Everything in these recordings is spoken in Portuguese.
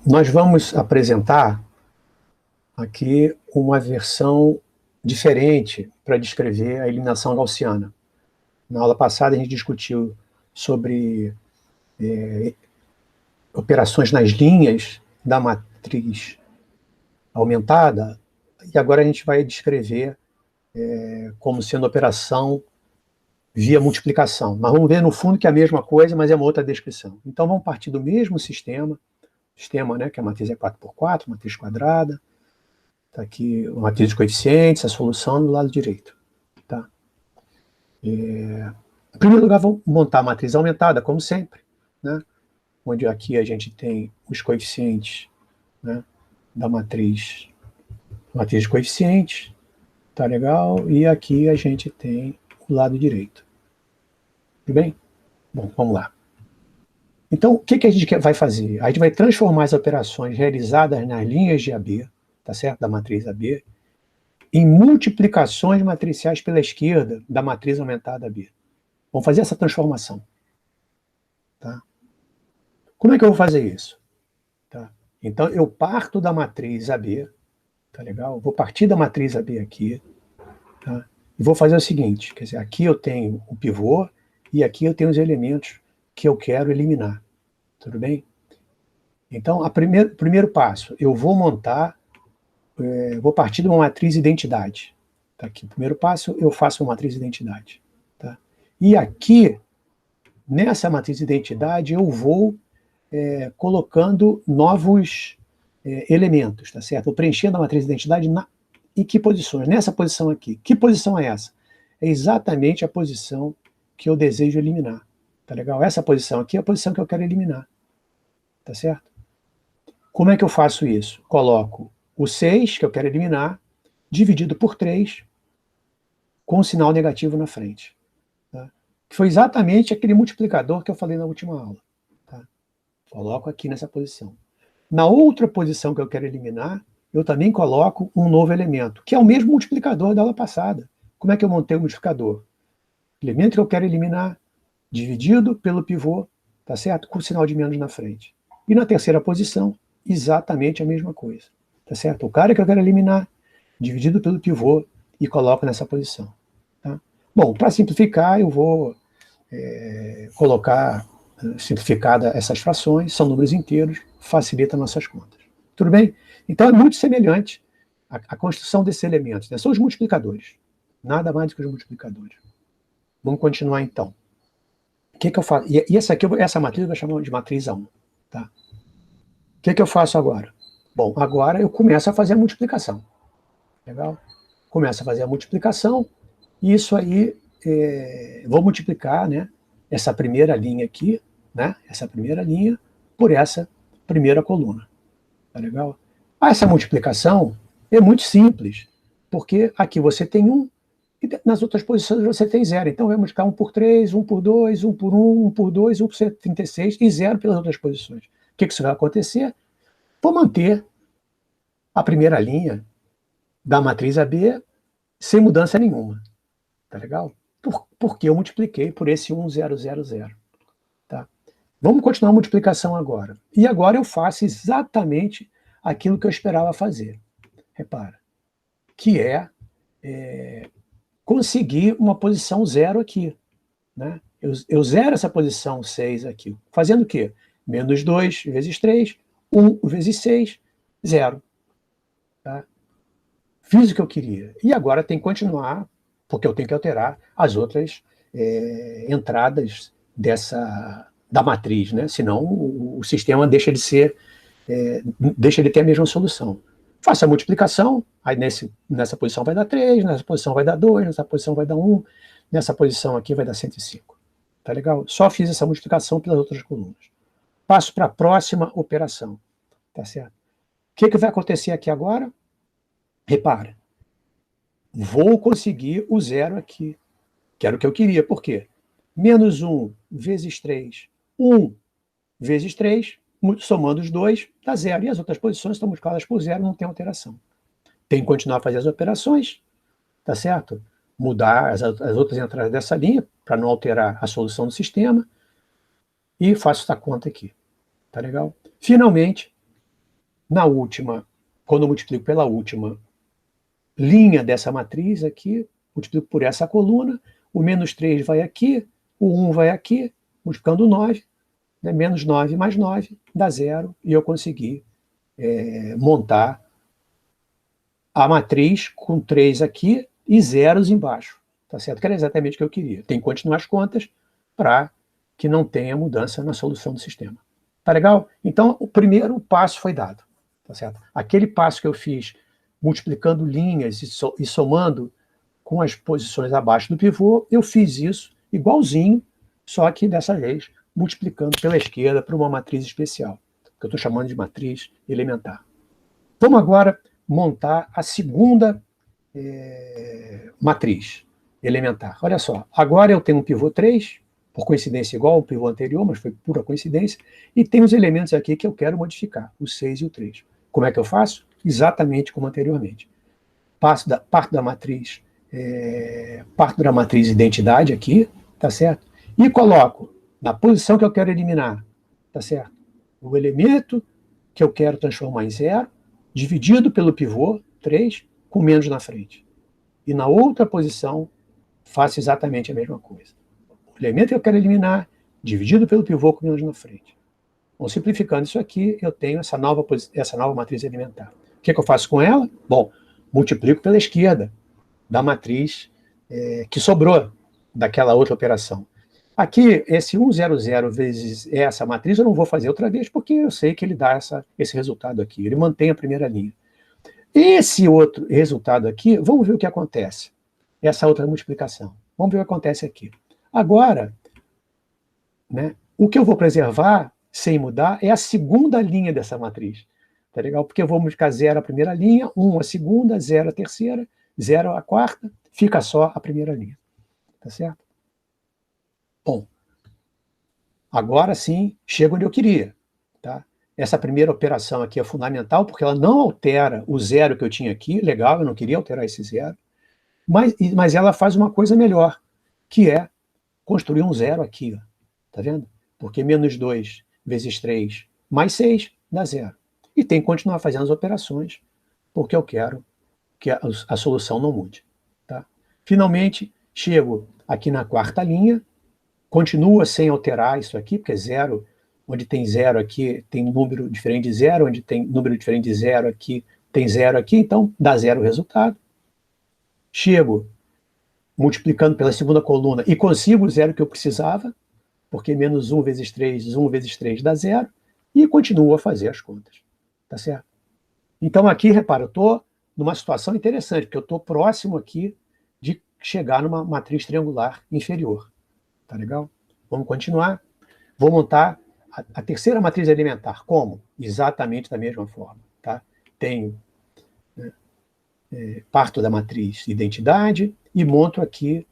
Nós vamos apresentar aqui uma versão diferente para descrever a eliminação gaussiana. Na aula passada a gente discutiu sobre operações nas linhas da matriz aumentada, e agora a gente vai descrever como sendo operação via multiplicação. Mas vamos ver no fundo que é a mesma coisa, mas é uma outra descrição. Então vamos partir do mesmo sistema, né, que a matriz é 4x4, matriz quadrada. Está aqui a matriz de coeficientes, a solução do lado direito. Tá? Em primeiro lugar, vamos montar a matriz aumentada, como sempre, né? Onde aqui a gente tem os coeficientes, né, da matriz de coeficientes, tá legal? E aqui a gente tem o lado direito. Tudo bem? Bom, vamos lá. Então, o que a gente vai fazer? A gente vai transformar as operações realizadas nas linhas de AB, tá certo? Da matriz AB, em multiplicações matriciais pela esquerda da matriz aumentada AB. Vamos fazer essa transformação. Tá? Como é que eu vou fazer isso? Tá? Então, eu parto da matriz AB, tá legal? Vou partir da matriz AB aqui, tá? E vou fazer o seguinte, quer dizer, aqui eu tenho o pivô e aqui eu tenho os elementos que eu quero eliminar. Tudo bem? Então, primeiro passo, eu vou montar, vou partir de uma matriz identidade. Tá aqui. Primeiro passo, eu faço uma matriz identidade. Tá? E aqui, nessa matriz identidade, eu vou colocando novos elementos, tá certo? Vou preenchendo a matriz identidade em que posições? Nessa posição aqui. Que posição é essa? É exatamente a posição que eu desejo eliminar. Tá legal? Essa posição aqui é a posição que eu quero eliminar. Tá certo? Como é que eu faço isso? Coloco o 6, que eu quero eliminar, dividido por 3, com um sinal negativo na frente. Tá? Que foi exatamente aquele multiplicador que eu falei na última aula. Tá? Coloco aqui nessa posição. Na outra posição que eu quero eliminar, eu também coloco um novo elemento, que é o mesmo multiplicador da aula passada. Como é que eu montei o multiplicador? Elemento que eu quero eliminar, dividido pelo pivô, tá certo? Com o sinal de menos na frente. E na terceira posição, exatamente a mesma coisa. Tá certo? O cara que eu quero eliminar, dividido pelo pivô, e coloco nessa posição. Tá? Bom, para simplificar, eu vou colocar simplificada essas frações, são números inteiros, facilita nossas contas. Tudo bem? Então é muito semelhante a construção desses elementos, né? São os multiplicadores. Nada mais do que os multiplicadores. Vamos continuar então. O que eu faço? E essa matriz eu vou chamar de matriz A1. Tá? O que eu faço agora? Bom, agora eu começo a fazer a multiplicação. Legal? Começo a fazer a multiplicação, e isso aí, vou multiplicar, né, essa primeira linha aqui, né, essa primeira linha, por essa primeira coluna. Tá legal? Essa multiplicação é muito simples, porque aqui você tem 1, e nas outras posições você tem 0. Então vai multiplicar 1 por 3, 1 por 2, 1 por 1, 1 por 2, 1 por 136 e 0 pelas outras posições. O que isso vai acontecer? Vou manter a primeira linha da matriz AB sem mudança nenhuma. Tá legal? Porque eu multipliquei por esse 1, 0, 0, 0. Tá? Vamos continuar a multiplicação agora. E agora eu faço exatamente aquilo que eu esperava fazer. Repara. Que conseguir uma posição 0 aqui. Né? Eu zero essa posição 6 aqui. Fazendo o quê? Menos 2 vezes 3, 1 vezes 6, 0. Tá? Fiz o que eu queria. E agora tem que continuar, porque eu tenho que alterar as outras entradas da matriz, né? Senão o sistema deixa de ter a mesma solução. Faço a multiplicação, aí nessa posição vai dar 3, nessa posição vai dar 2, nessa posição vai dar 1, nessa posição aqui vai dar 105. Tá legal? Só fiz essa multiplicação pelas outras colunas. Passo para a próxima operação. Tá certo? O que vai acontecer aqui agora? Repara. Vou conseguir o 0 aqui, que era o que eu queria. Por quê? Menos 1 vezes 3, 1 vezes 3, somando os dois, dá 0. E as outras posições estão multiplicadas por 0, não tem alteração. Tem que continuar a fazer as operações, tá certo? Mudar as outras entradas dessa linha, para não alterar a solução do sistema, e faço essa conta aqui. Tá legal? Finalmente, na última, quando eu multiplico pela última linha dessa matriz aqui, multiplico por essa coluna, o menos 3 vai aqui, o 1 vai aqui, multiplicando 9, né, menos 9 mais 9 dá 0, e eu consegui montar a matriz com 3 aqui e zeros embaixo. Tá certo? Que era exatamente o que eu queria. Tem que continuar as contas para que não tenha mudança na solução do sistema. Tá legal? Então, o primeiro passo foi dado. Tá certo? Aquele passo que eu fiz multiplicando linhas e somando com as posições abaixo do pivô, eu fiz isso igualzinho, só que dessa vez multiplicando pela esquerda para uma matriz especial, que eu estou chamando de matriz elementar. Vamos agora montar a segunda matriz elementar. Olha só, agora eu tenho um pivô 3, por coincidência igual ao pivô anterior, mas foi pura coincidência, e tem os elementos aqui que eu quero modificar, o 6 e o 3. Como é que eu faço? Exatamente como anteriormente. Parto da matriz identidade aqui, tá certo? E coloco na posição que eu quero eliminar, tá certo? O elemento que eu quero transformar em 0, dividido pelo pivô 3, com menos na frente. E na outra posição, faço exatamente a mesma coisa. O elemento que eu quero eliminar, dividido pelo pivô com menos na frente. Bom, simplificando isso aqui, eu tenho essa nova matriz elementar. O que eu faço com ela? Bom, multiplico pela esquerda da matriz que sobrou daquela outra operação. Aqui, esse 100 vezes essa matriz, eu não vou fazer outra vez, porque eu sei que ele dá esse resultado aqui. Ele mantém a primeira linha. Esse outro resultado aqui, vamos ver o que acontece. Essa outra multiplicação. Vamos ver o que acontece aqui. Agora, né, o que eu vou preservar, sem mudar, é a segunda linha dessa matriz. Tá legal? Porque eu vou multiplicar 0 a primeira linha, 1 a segunda, 0 a terceira, 0 a quarta, fica só a primeira linha. Tá certo? Bom, agora sim, chego onde eu queria. Tá? Essa primeira operação aqui é fundamental, porque ela não altera o 0 que eu tinha aqui, legal, eu não queria alterar esse 0, mas ela faz uma coisa melhor, que é construir um 0 aqui. Ó. Tá vendo? Porque menos 2 vezes 3 mais 6 dá 0. E tem que continuar fazendo as operações, porque eu quero que a solução não mude. Tá? Finalmente, chego aqui na quarta linha, continua sem alterar isso aqui, porque 0, onde tem 0 aqui, tem número diferente de 0, onde tem número diferente de 0 aqui, tem 0 aqui, então dá 0 o resultado. Chego multiplicando pela segunda coluna e consigo o 0 que eu precisava, porque menos 1 vezes 3, 1 vezes 3 dá 0, e continuo a fazer as contas. Tá certo? Então aqui, repara, eu estou numa situação interessante, porque eu estou próximo aqui de chegar numa matriz triangular inferior. Tá legal? Vamos continuar. Vou montar a terceira matriz elementar. Como? Exatamente da mesma forma. Tá? Tenho parto da matriz identidade e monto aqui,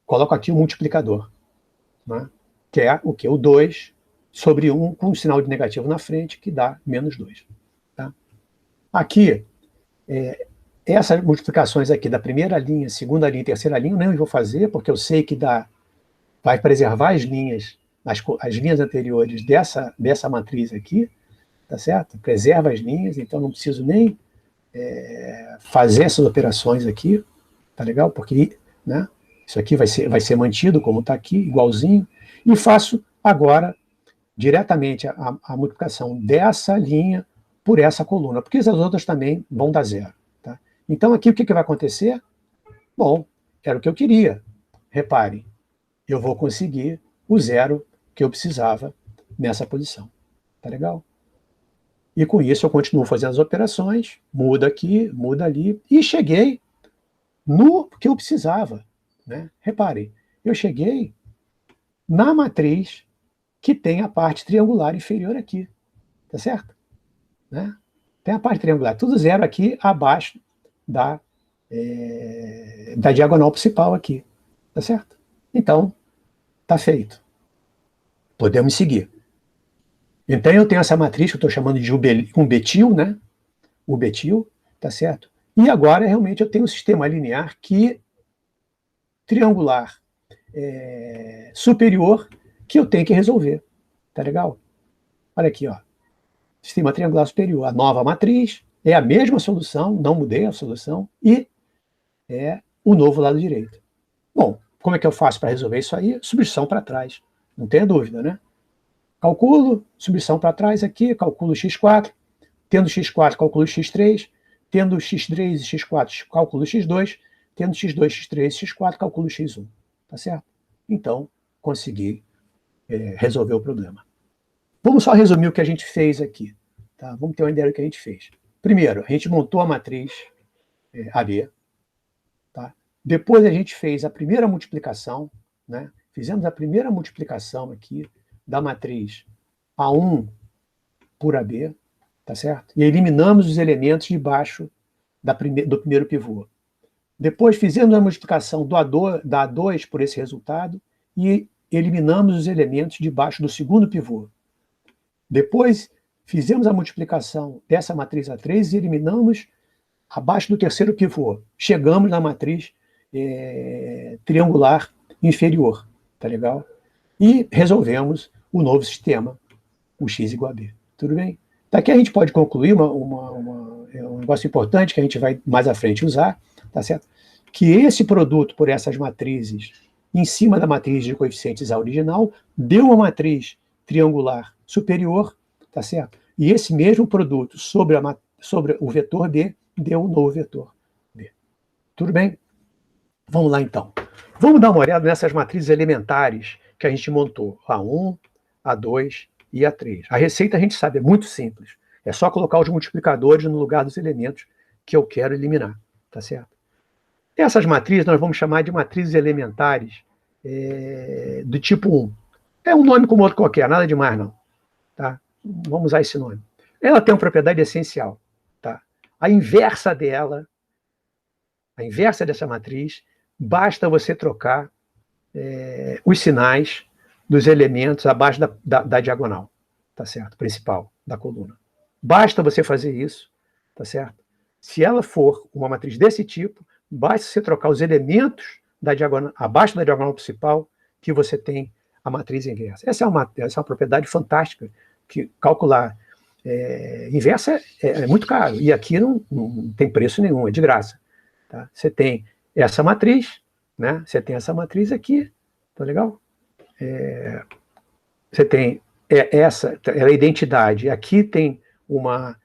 coloco aqui o multiplicador. Né? Que é o quê? O 2 sobre 1 com um sinal de negativo na frente, que dá menos 2. Tá? Aqui, essas multiplicações aqui da primeira linha, segunda linha e terceira linha, eu nem vou fazer, porque eu sei que vai preservar as linhas anteriores dessa matriz aqui, tá certo? Preserva as linhas, então não preciso nem fazer essas operações aqui, tá legal? Porque, né, isso aqui vai ser mantido como está aqui, igualzinho, e faço agora diretamente a multiplicação dessa linha por essa coluna, porque as outras também vão dar 0. Tá? Então aqui o que vai acontecer? Bom, era o que eu queria. Reparem, eu vou conseguir o 0 que eu precisava nessa posição. Tá legal? E com isso eu continuo fazendo as operações, muda aqui, muda ali, e cheguei no que eu precisava. Né? Reparem, eu cheguei na matriz que tem a parte triangular inferior aqui. Tá certo? Né? Tem a parte triangular, tudo 0 aqui abaixo da diagonal principal aqui. Tá certo? Então, tá feito. Podemos seguir. Então, eu tenho essa matriz que eu estou chamando de ubetil, né? Ubetil, tá certo? E agora, realmente, eu tenho um sistema linear triangular superior que eu tenho que resolver. Tá legal? Olha aqui, ó. Sistema triangular superior. A nova matriz é a mesma solução, não mudei a solução, e é o novo lado direito. Bom, como é que eu faço para resolver isso aí? Substituição para trás. Não tenha dúvida, né? Calculo, substituição para trás aqui, calculo x4. Tendo x4, calculo x3. Tendo x3 e x4, calculo x2. Tendo x2, x3 e x4, calculo x1. Tá certo? Então, consegui resolver o problema. Vamos só resumir o que a gente fez aqui. Tá? Vamos ter uma ideia do que a gente fez. Primeiro, a gente montou a matriz AB. Tá? Depois a gente fez a primeira multiplicação, né? Fizemos a primeira multiplicação aqui da matriz A1 por AB, tá certo? E eliminamos os elementos de baixo do primeiro pivô. Depois fizemos a multiplicação da A2 por esse resultado e eliminamos os elementos de baixo do segundo pivô. Depois fizemos a multiplicação dessa matriz A3 e eliminamos abaixo do terceiro pivô. Chegamos na matriz triangular inferior, tá legal? E resolvemos o novo sistema, o x igual a b. Tudo bem? Daqui a gente pode concluir um negócio importante que a gente vai mais à frente usar, tá certo? Que esse produto por essas matrizes, em cima da matriz de coeficientes A original, deu uma matriz triangular superior, tá certo? E esse mesmo produto sobre o vetor B deu um novo vetor B. Tudo bem? Vamos lá, então. Vamos dar uma olhada nessas matrizes elementares que a gente montou. A1, A2 e A3. A receita a gente sabe, é muito simples. É só colocar os multiplicadores no lugar dos elementos que eu quero eliminar, tá certo? Essas matrizes nós vamos chamar de matrizes elementares do tipo 1. É um nome como outro qualquer, nada demais não. Tá? Vamos usar esse nome. Ela tem uma propriedade essencial. Tá? A inversa dessa matriz, basta você trocar os sinais dos elementos abaixo da diagonal, tá certo? Principal da coluna. Basta você fazer isso, tá certo? Se ela for uma matriz desse tipo, basta você trocar os elementos da diagonal, abaixo da diagonal principal, que você tem a matriz inversa. Essa é uma propriedade fantástica, que calcular inversa é muito caro, e aqui não tem preço nenhum, é de graça. Tá? Você tem essa matriz, né? Você tem essa matriz aqui, tá legal? Você tem essa, a identidade, aqui tem uma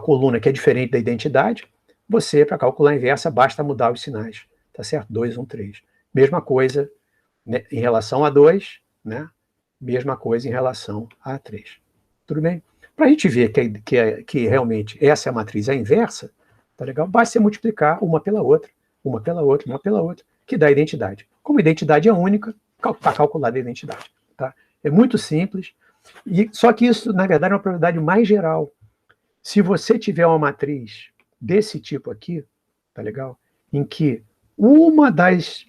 coluna que é diferente da identidade. Você, para calcular a inversa, basta mudar os sinais, tá certo? 2, 1, 3. Mesma coisa, né, em relação a 2, né? Mesma coisa em relação a 3. Tudo bem? Para a gente ver que realmente essa é a matriz inversa, tá legal? Basta você multiplicar uma pela outra, uma pela outra, uma pela outra, que dá a identidade. Como a identidade é única, está calculada a identidade. Tá? É muito simples, só que isso, na verdade, é uma propriedade mais geral. Se você tiver uma matriz desse tipo aqui, tá legal? Em que uma das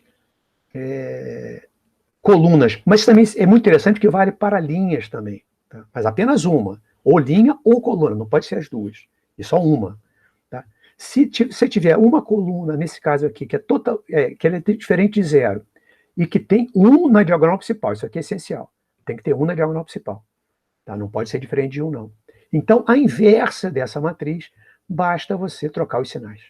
colunas, mas também é muito interessante que vale para linhas também, tá? Mas apenas uma, ou linha ou coluna, não pode ser as duas, e só uma. Tá? Se você tiver uma coluna, nesse caso aqui, que ela é diferente de zero, e que tem um na diagonal principal, isso aqui é essencial, tem que ter um na diagonal principal, tá? Não pode ser diferente de um, não. Então, a inversa dessa matriz, basta você trocar os sinais,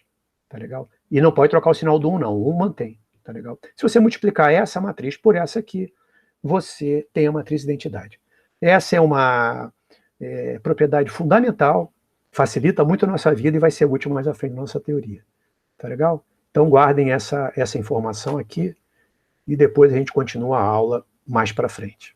tá legal? E não pode trocar o sinal do 1, não, o 1 mantém, tá legal? Se você multiplicar essa matriz por essa aqui, você tem a matriz identidade. Essa é uma propriedade fundamental, facilita muito a nossa vida e vai ser útil mais à frente na nossa teoria, tá legal? Então, guardem essa informação aqui, e depois a gente continua a aula mais para frente.